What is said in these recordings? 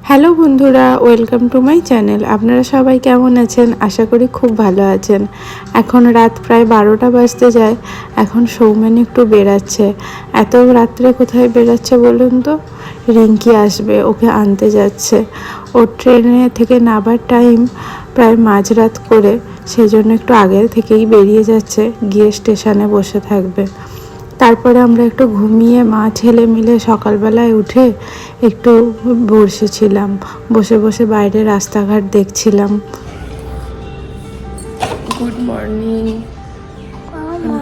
Hello বন্ধুরা, welcome to my channel. আপনারা সবাই কেমন আছেন? আশা করি খুব ভালো আছেন। এখন রাত প্রায় 12টা বাজতে যায়। এখন সৌমেন একটু বেরাচ্ছে। এত রাত্রে কোথায় বেরাচ্ছে বলুন তো? রিঙ্কি আসবে, ওকে আনতে যাচ্ছে। ওর ট্রেনে থেকে নামার টাইম প্রায় মাঝরাত করে, সেই জন্য একটু আগে থেকেই বেরিয়ে যাচ্ছে, গিয়ে স্টেশনে বসে থাকবে। তারপরে আমরা একটু ঘুমিয়ে মা ছেলে মিলে সকালবেলায় উঠে একটু বসেছিলাম, বসে বসে বাইরে রাস্তাঘাট দেখছিলাম। Good morning.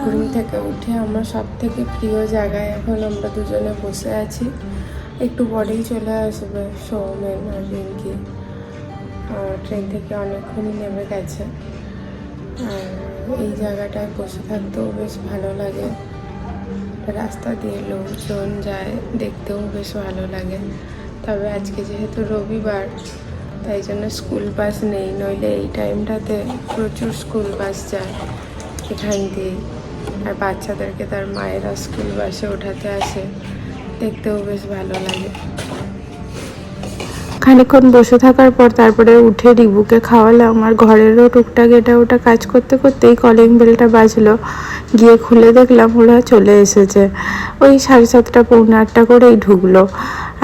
ঘুম থেকে উঠে আমার সব থেকে প্রিয় জায়গায় এখন আমরা দুজনে বসে আছি। একটু পরেই চলে আসবে সৌমেন আর রিঙ্কি। ট্রেন থেকে অনেকক্ষণই নেমে গেছে। আর এই জায়গাটায় বসে থাকতেও বেশ ভালো লাগে। রাস্তা দিয়ে লোকজন যায়, দেখতেও বেশ ভালো লাগে। তবে আজকে যেহেতু রবিবার, তাই জন্য স্কুল বাস নেই, নইলে এই টাইমটাতে প্রচুর স্কুল বাস যায় এখান দিয়ে। আর বাচ্চাদেরকে তার মায়েরা স্কুল বাসে ওঠাতে আসে, দেখতেও বেশ ভালো লাগে। খানিকক্ষণ বসে থাকার পর তারপরে উঠে রিবুকে খাওয়ালাম। আর ঘরেরও টুকটাক এটা ওটা কাজ করতে করতেই কলিং বেলটা বাজলো। গিয়ে খুলে দেখলাম ওরা চলে এসেছে। ওই 7:30 পৌনে 8টা করেই ঢুকলো।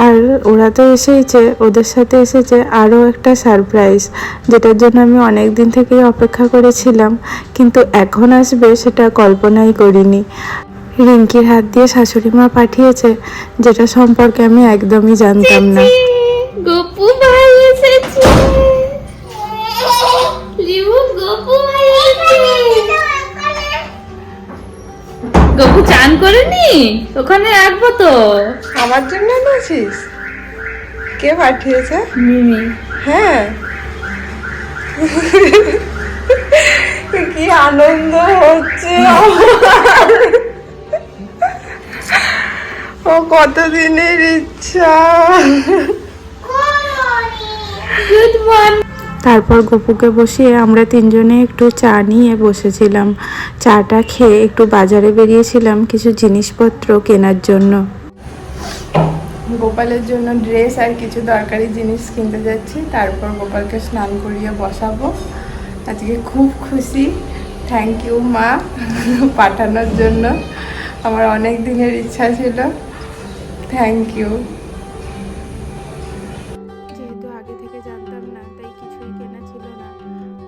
আর ওরা তো এসেইছে, ওদের সাথে এসেছে আরও একটা সারপ্রাইজ, যেটার জন্য আমি অনেক দিন থেকেই অপেক্ষা করেছিলাম, কিন্তু এখন আসবে সেটা কল্পনাই করিনি। রিঙ্কির হাত দিয়ে শাশুড়ি মা পাঠিয়েছে, যেটা সম্পর্কে আমি একদমই জানতাম না। গপু ভাই এসেছে। লিউ গপু ভাই এসেছে। গপু চান করেনি? ওখানে রাখবো তো। আমার জন্য এনেছিস? কে পাঠিয়েছে? মিমি। হ্যাঁ, কি আনন্দ হচ্ছে ও কতদিনের ইচ্ছা। Good morning. তারপর গপুকে বসিয়ে আমরা তিনজনে একটু চা নিয়ে বসেছিলাম। চাটা খেয়ে একটু বাজারে বেরিয়েছিলাম কিছু জিনিসপত্র কেনার জন্য। গোপালের জন্য ড্রেস আর কিছু দরকারি জিনিস কিনতে যাচ্ছি। তারপর গোপালকে স্নান করিয়ে বসাবো। আজকে খুব খুশি। থ্যাংক ইউ মা পাঠানোর জন্য। আমার অনেক দিনের ইচ্ছা ছিল। Thank you. যেহেতু আগে থেকে জানতাম না, তাই কিছুই কেনা ছিল না।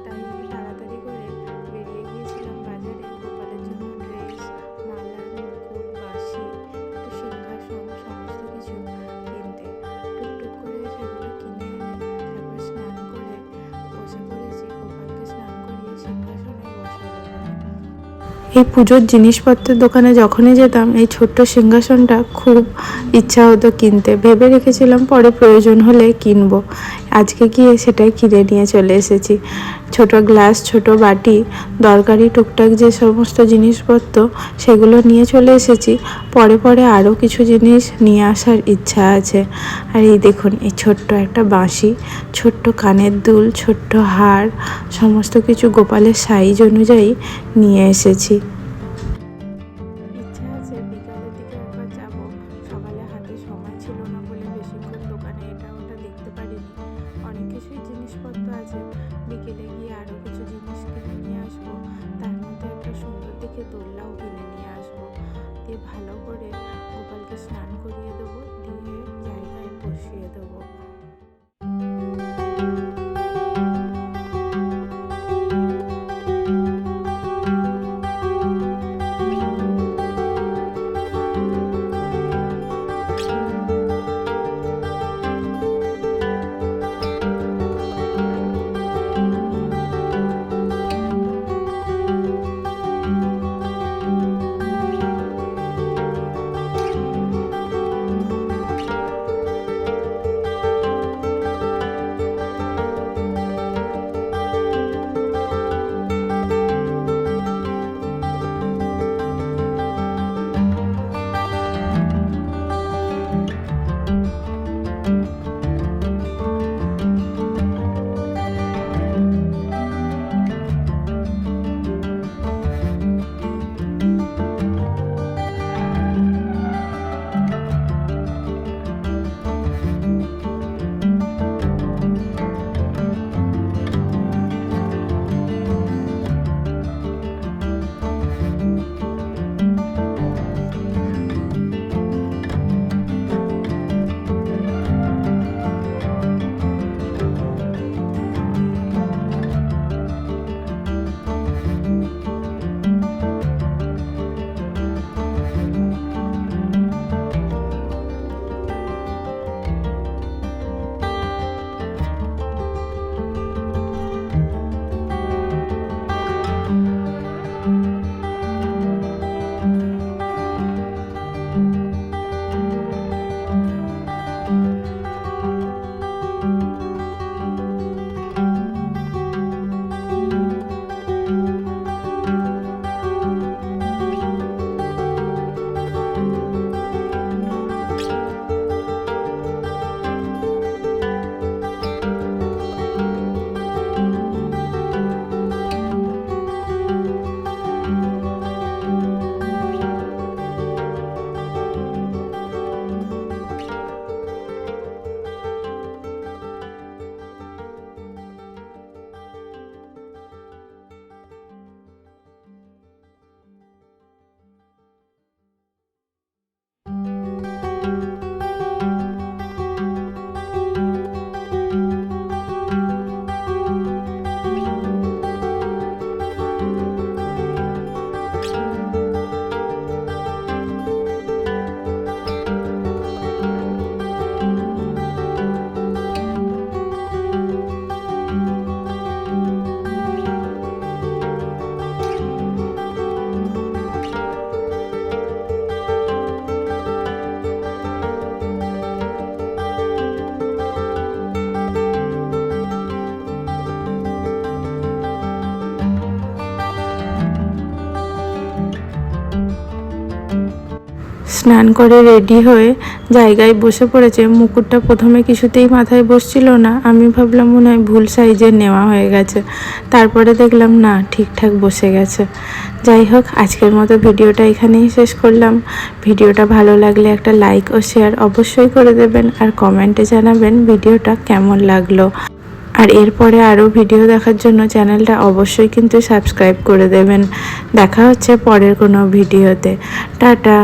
তাই তাড়াতাড়ি করে বেরিয়ে গিয়েছিলাম বাজারে গোপালের জন্য ড্রেস, মালা, মুকুট, বাঁশি, একটু সিংহাসন, সমস্ত কিছু কিনতে। টুকটুক করে সেগুলো কিনে এনে তারপর স্নান করে বসে পড়েছি। গোপালকে স্নান করিয়ে সিংহাসনে বসাবো বলে। এই পুজোর জিনিসপত্রের দোকানে যখনই যেতাম, এই ছোট্ট সিংহাসনটা খুব ইচ্ছা হতো কিনতে। ভেবে রেখেছিলাম পরে প্রয়োজন হলে কিনবো। আজকে গিয়ে সেটাই কিনে নিয়ে চলে এসেছি। ছোট গ্লাস, ছোট বাটি, দরকারি টুকটাক যে সমস্ত জিনিসপত্র, সেগুলো নিয়ে চলে এসেছি। পরে পরে আরও কিছু জিনিস নিয়ে আসার ইচ্ছা আছে। আর এই দেখুন, এই ছোট্ট একটা বাঁশি, ছোট্ট কানের দুল, ছোট্ট হার, সমস্ত কিছু গোপালের সাইজ অনুযায়ী নিয়ে এসেছি। ইচ্ছা আছে বিকালের দিকে একবার যাব। সকালে হাতে সময় ছিল না বলে বেশিক্ষণ দোকানে এটা ওটা দেখতে পারিনি। অনেক কিছুই জিনিসপত্র আছে। বিকেলে গিয়ে আরও কিছু জিনিস কিনে নিয়ে আসবো। তার মধ্যে একটা সুন্দর দেখে দোলনাও কিনে নিয়ে আসবো। দিয়ে ভালো করে গোপালকে স্নান করিয়ে দেবো, দিয়ে জায়গায় বসিয়ে দেবো। স্নান করে রেডি হয়ে জায়গায় বসে পড়েছে। মুকুটটা প্রথমে কিছুতেই মাথায় বসছিল না, আমি ভাবলাম মনে হয় ভুল সাইজের নেওয়া হয়ে গেছে, তারপরে দেখলাম না ঠিকঠাক বসে গেছে। যাই হোক, আজকের মতো ভিডিওটা এখানেই শেষ করলাম। ভিডিওটা ভালো লাগলে একটা লাইক ও শেয়ার অবশ্যই করে দেবেন, আর কমেন্টে জানাবেন ভিডিওটা কেমন লাগলো। আর এরপরে আরও ভিডিও দেখার জন্য চ্যানেলটা অবশ্যই কিন্তু সাবস্ক্রাইব করে দেবেন। দেখা হচ্ছে পরের কোনো ভিডিওতে। টাটা।